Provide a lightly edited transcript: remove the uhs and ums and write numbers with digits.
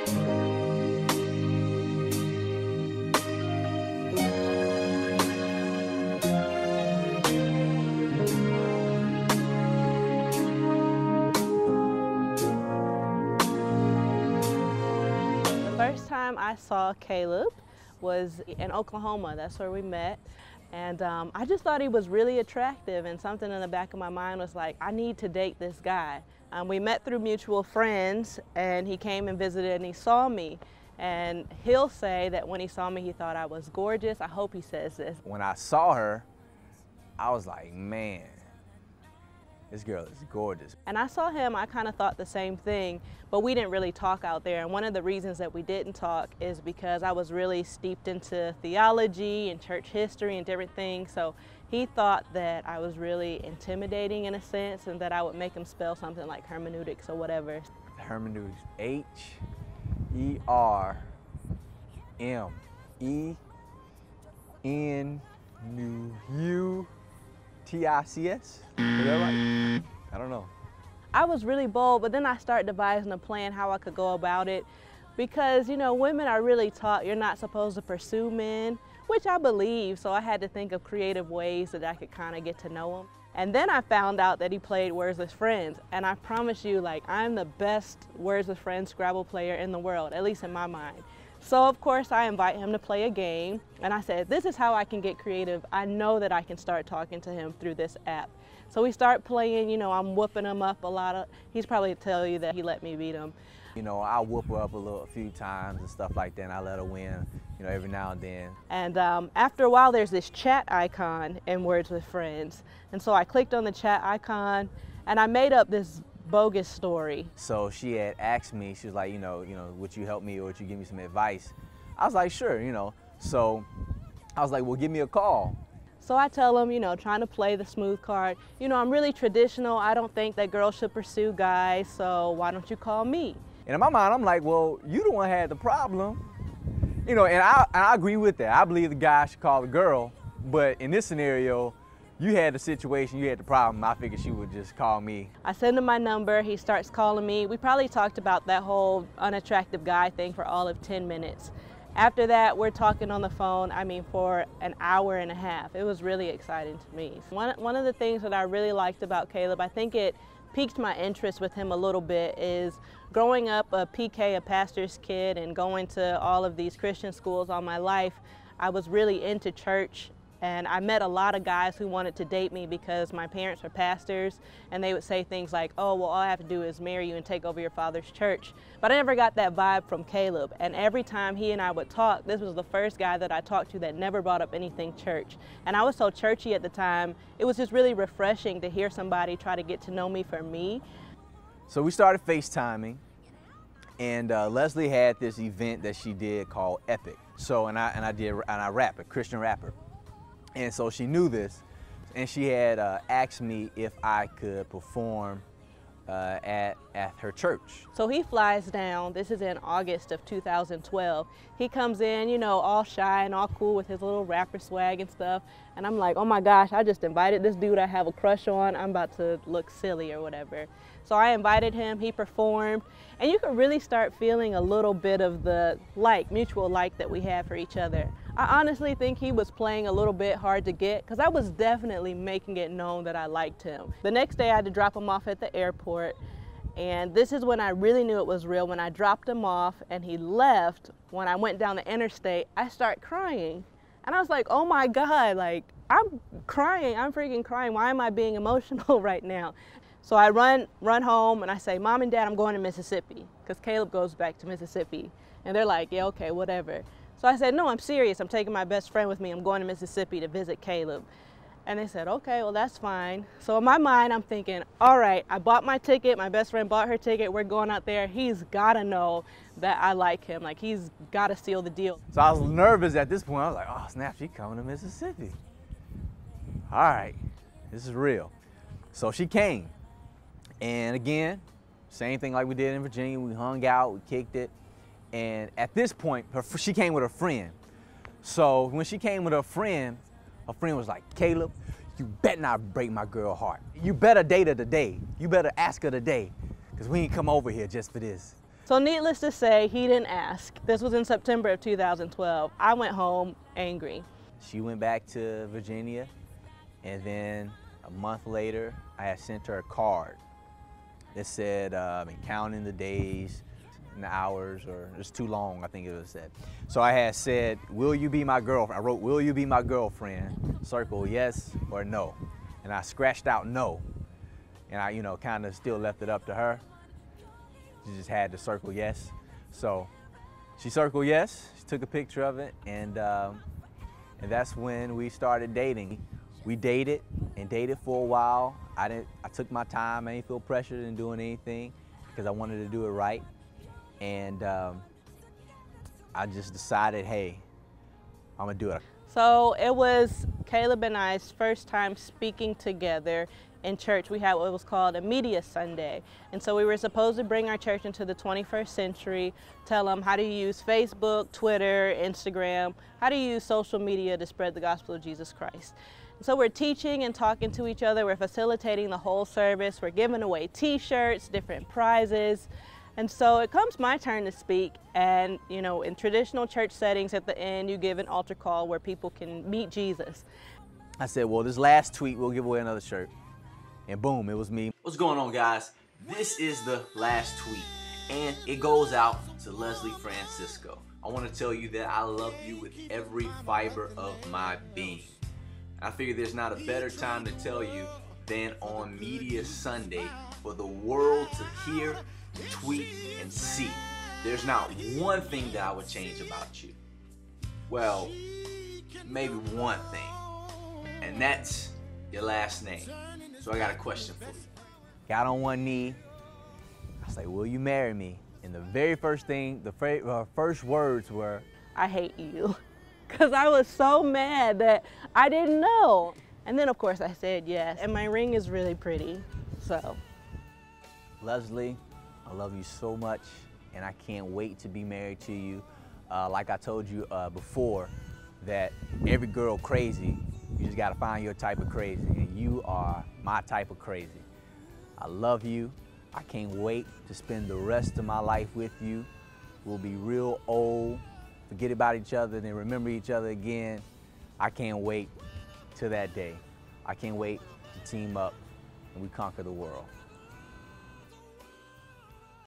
First time I saw Caleb was in Oklahoma. That's where we met. And I just thought he was really attractive, and something in the back of my mind was like, I need to date this guy. We met through mutual friends, and he came and visited and he saw me. And he'll say that when he saw me, he thought I was gorgeous. I hope he says this. When I saw her, I was like, man, this girl is gorgeous. And I saw him, I kind of thought the same thing, but we didn't really talk out there. And one of the reasons that we didn't talk is because I was really steeped into theology and church history and different things. So he thought that I was really intimidating in a sense, and that I would make him spell something like hermeneutics or whatever. Hermeneutics, H-E-R-M-E-N-U-U-T-I-C-S. Is that right? I don't know. I was really bold, but then I started devising a plan how I could go about it, because, you know, women are really taught you're not supposed to pursue men, which I believe, so I had to think of creative ways that I could kind of get to know him. And then I found out that he played Words with Friends, and I promise you, like, I'm the best Words with Friends Scrabble player in the world, at least in my mind. So of course I invite him to play a game, and I said, this is how I can get creative. I know that I can start talking to him through this app. So we start playing, you know, I'm whooping him up a lot. He's probably tell you that he let me beat him. You know, I whoop her up a few times and stuff like that, and I let her win, you know, every now and then. And after a while, there's this chat icon in Words with Friends. And so I clicked on the chat icon, and I made up this bogus story. So she had asked me, she was like, you know, would you help me or would you give me some advice? I was like, sure, you know. So I was like, well, give me a call. So I tell him, you know, trying to play the smooth card, you know, I'm really traditional. I don't think that girls should pursue guys, so why don't you call me? And in my mind, I'm like, well, you the one had the problem. You know, and I agree with that. I believe the guy should call the girl, but in this scenario, you had the situation, you had the problem. I figured she would just call me. I send him my number, he starts calling me. We probably talked about that whole unattractive guy thing for all of 10 minutes. After that, we're talking on the phone, I mean, for an hour and a half. It was really exciting to me. One of the things that I really liked about Caleb, I think it piqued my interest with him a little bit, is growing up a PK, a pastor's kid, and going to all of these Christian schools all my life, I was really into church. And I met a lot of guys who wanted to date me because my parents are pastors, and they would say things like, oh, well, all I have to do is marry you and take over your father's church. But I never got that vibe from Caleb. And every time he and I would talk, this was the first guy that I talked to that never brought up anything church. And I was so churchy at the time, it was just really refreshing to hear somebody try to get to know me for me. So we started FaceTiming, and Lesley had this event that she did called Epic. So, and I rap, a Christian rapper. And so she knew this, and she had asked me if I could perform at her church. So he flies down, this is in August of 2012. He comes in, you know, all shy and all cool with his little rapper swag and stuff. And I'm like, oh my gosh, I just invited this dude I have a crush on. I'm about to look silly or whatever. So I invited him, he performed, and you could really start feeling a little bit of the mutual like that we had for each other. I honestly think he was playing a little bit hard to get, because I was definitely making it known that I liked him. The next day I had to drop him off at the airport, and this is when I really knew it was real. When I dropped him off and he left, when I went down the interstate, I started crying. And I was like, oh my God, like, I'm crying, I'm freaking crying. Why am I being emotional right now? So I run home and I say, Mom and Dad, I'm going to Mississippi, because Caleb goes back to Mississippi. And they're like, yeah, okay, whatever. So I said, no, I'm serious. I'm taking my best friend with me. I'm going to Mississippi to visit Caleb. And they said, okay, well, that's fine. So in my mind, I'm thinking, all right, I bought my ticket. My best friend bought her ticket. We're going out there. He's got to know that I like him. Like, he's got to seal the deal. So I was nervous at this point. I was like, oh, snap, she's coming to Mississippi. All right, this is real. So she came. And again, same thing like we did in Virginia. We hung out, we kicked it. And at this point, she came with her friend. So when she came with her friend was like, Caleb, you better not break my girl heart. You better date her today. You better ask her today, because we ain't come over here just for this. So needless to say, he didn't ask. This was in September of 2012. I went home angry. She went back to Virginia, and then a month later, I had sent her a card that said, I've been counting the days and the hours, or it's too long, I think it was said. So I had said, will you be my girlfriend? I wrote, will you be my girlfriend? Circle yes or no. And I scratched out no. And I, kind of still left it up to her. She just had to circle yes. So she circled yes, she took a picture of it, and that's when we started dating. We dated and dated for a while. I took my time, I didn't feel pressured in doing anything because I wanted to do it right. And I just decided, hey, I'm gonna do it. So it was Caleb and I's first time speaking together in church. We had what was called a media Sunday. And so we were supposed to bring our church into the 21st century, tell them how to use Facebook, Twitter, Instagram, how to use social media to spread the gospel of Jesus Christ. And so we're teaching and talking to each other. We're facilitating the whole service. We're giving away t-shirts, different prizes. And so it comes my turn to speak, and in traditional church settings at the end you give an altar call where people can meet Jesus. I said, well, this last tweet we'll give away another shirt. And boom, it was me. What's going on, guys? This is the last tweet, and it goes out to Lesley Francisco. I want to tell you that I love you with every fiber of my being. I figure there's not a better time to tell you than on Media Sunday for the world to hear, tweet, and see. There's not one thing that I would change about you. Well, maybe one thing, and that's your last name. So I got a question for you. Got on one knee. I was like, will you marry me? And the very first thing, the first words were, I hate you. Because I was so mad that I didn't know. And then of course I said yes. And my ring is really pretty, so. Lesley, I love you so much, and I can't wait to be married to you. Like I told you before, that every girl crazy, you just gotta find your type of crazy, and you are my type of crazy. I love you. I can't wait to spend the rest of my life with you. We'll be real old, forget about each other, then remember each other again. I can't wait till that day. I can't wait to team up and we conquer the world.